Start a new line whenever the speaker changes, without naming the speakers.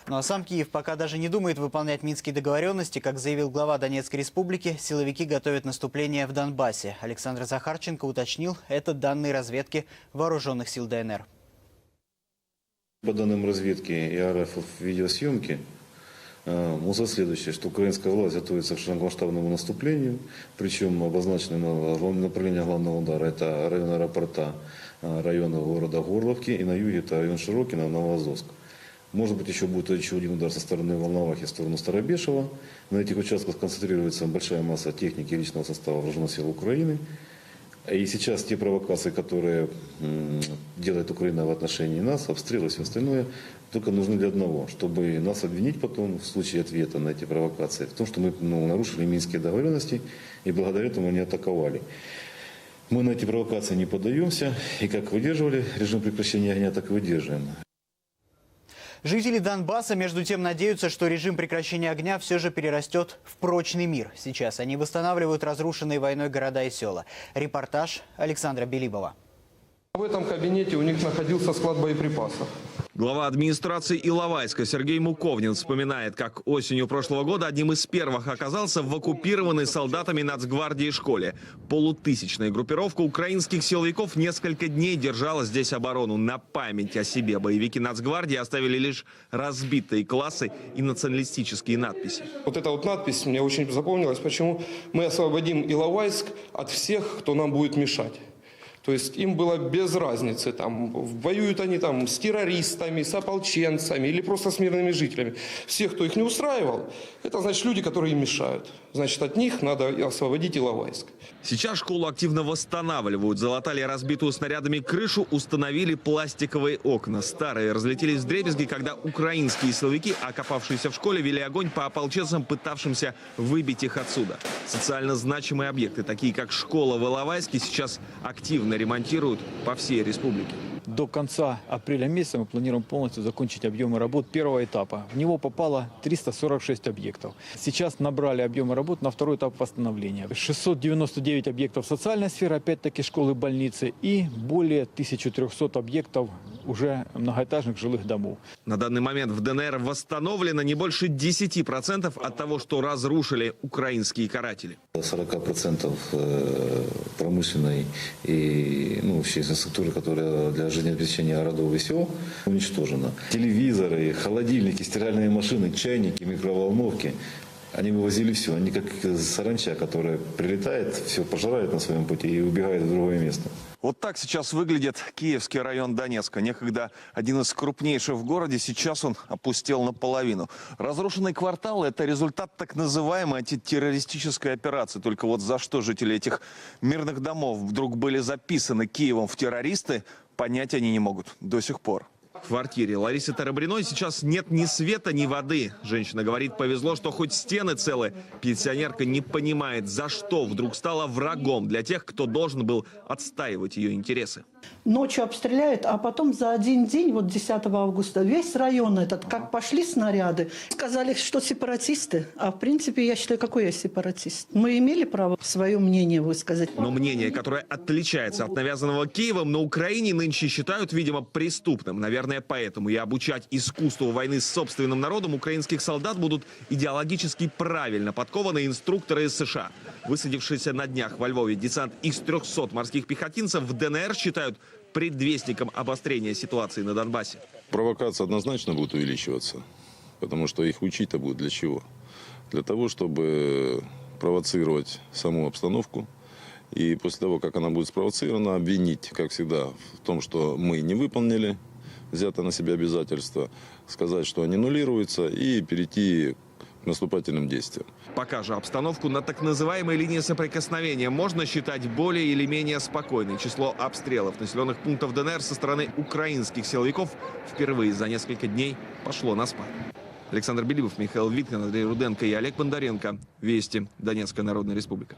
Ну а сам Киев пока даже не думает выполнять минские договоренности. Как заявил глава Донецкой республики, силовики готовят наступление в Донбассе. Александр Захарченко уточнил, это данные разведки вооруженных сил ДНР.
По данным разведки и РФ видеосъемки, муза следующее, что украинская власть готовится к широкомасштабному наступлению, причем обозначены направления главного удара, это район аэропорта, района города Горловки, и на юге это район Широкино, Новоазовск. Может быть, еще будет один удар со стороны Волновахи в сторону Старобешева. На этих участках концентрируется большая масса техники и личного состава вооруженных сил Украины. И сейчас те провокации, которые делает Украина в отношении нас, обстрелы и все остальное, только нужны для одного, чтобы нас обвинить потом в случае ответа на эти провокации, в том, что мы нарушили минские договоренности и благодаря этому они атаковали. Мы на эти провокации не поддаемся и как выдерживали режим прекращения огня, так и выдерживаем.
Жители Донбасса, между тем, надеются, что режим прекращения огня все же перерастет в прочный мир. Сейчас они восстанавливают разрушенные войной города и села. Репортаж Александра Белибова.
В этом кабинете у них находился склад боеприпасов.
Глава администрации Иловайска Сергей Муковнин вспоминает, как осенью прошлого года одним из первых оказался в оккупированной солдатами Нацгвардии школе. Полутысячная группировка украинских силовиков несколько дней держала здесь оборону. На память о себе боевики Нацгвардии оставили лишь разбитые классы и националистические надписи.
Вот эта вот надпись мне очень запомнилась, почему мы освободим Иловайск от всех, кто нам будет мешать. То есть им было без разницы, там, воюют они там с террористами, с ополченцами или просто с мирными жителями. Всех, кто их не устраивал, это значит люди, которые им мешают. Значит, от них надо освободить Иловайск.
Сейчас школу активно восстанавливают. Залатали разбитую снарядами крышу, установили пластиковые окна. Старые разлетелись вдребезги, когда украинские силовики, окопавшиеся в школе, вели огонь по ополченцам, пытавшимся выбить их отсюда. Социально значимые объекты, такие как школа в Иловайске, сейчас активно ремонтируют по всей республике.
До конца апреля месяца мы планируем полностью закончить объемы работ первого этапа. В него попало 346 объектов. Сейчас набрали объемы работ на второй этап восстановления. 699 объектов социальной сферы, опять-таки школы, больницы, и более 1300 объектов уже многоэтажных жилых домов.
На данный момент в ДНР восстановлено не больше 10% от того, что разрушили украинские каратели.
40% промышленной и вообще инфраструктуры, которая для жизнеобеспечения городов и сел, уничтожена. Телевизоры, холодильники, стиральные машины, чайники, микроволновки. Они вывозили все. Они как саранча, которая прилетает, все пожирает на своем пути и убегает в другое место.
Вот так сейчас выглядит Киевский район Донецка. Некогда один из крупнейших в городе, сейчас он опустел наполовину. Разрушенные кварталы – это результат так называемой антитеррористической операции. Только вот за что жители этих мирных домов вдруг были записаны Киевом в террористы, понять они не могут до сих пор. В квартире Ларисы Тарабриной сейчас нет ни света, ни воды. Женщина говорит, повезло, что хоть стены целы. Пенсионерка не понимает, за что вдруг стала врагом для тех, кто должен был отстаивать ее интересы.
Ночью обстреляют, а потом за один день, вот 10 августа, весь район этот, как пошли снаряды. Сказали, что сепаратисты. А в принципе, я считаю, какой я сепаратист. Мы имели право свое мнение высказать.
Но мнение, которое отличается от навязанного Киевом, на Украине нынче считают, видимо, преступным. Наверное, поэтому и обучать искусству войны с собственным народом украинских солдат будут идеологически правильно подкованные инструкторы из США. Высадившийся на днях во Львове десант из 300 морских пехотинцев в ДНР считают предвестником обострения ситуации на Донбассе.
Провокация однозначно будет увеличиваться, потому что их учить-то будет для чего? Для того, чтобы провоцировать саму обстановку. И после того, как она будет спровоцирована, обвинить, как всегда, в том, что мы не выполнили взятое на себя обязательства, сказать, что они аннулируются, и перейти к наступательным действиям.
Пока же обстановку на так называемой линии соприкосновения можно считать более или менее спокойной. Число обстрелов населенных пунктов ДНР со стороны украинских силовиков впервые за несколько дней пошло на спад. Александр Белибов, Михаил Виткин, Андрей Руденко и Олег Бондаренко. Вести. Донецкая Народная Республика.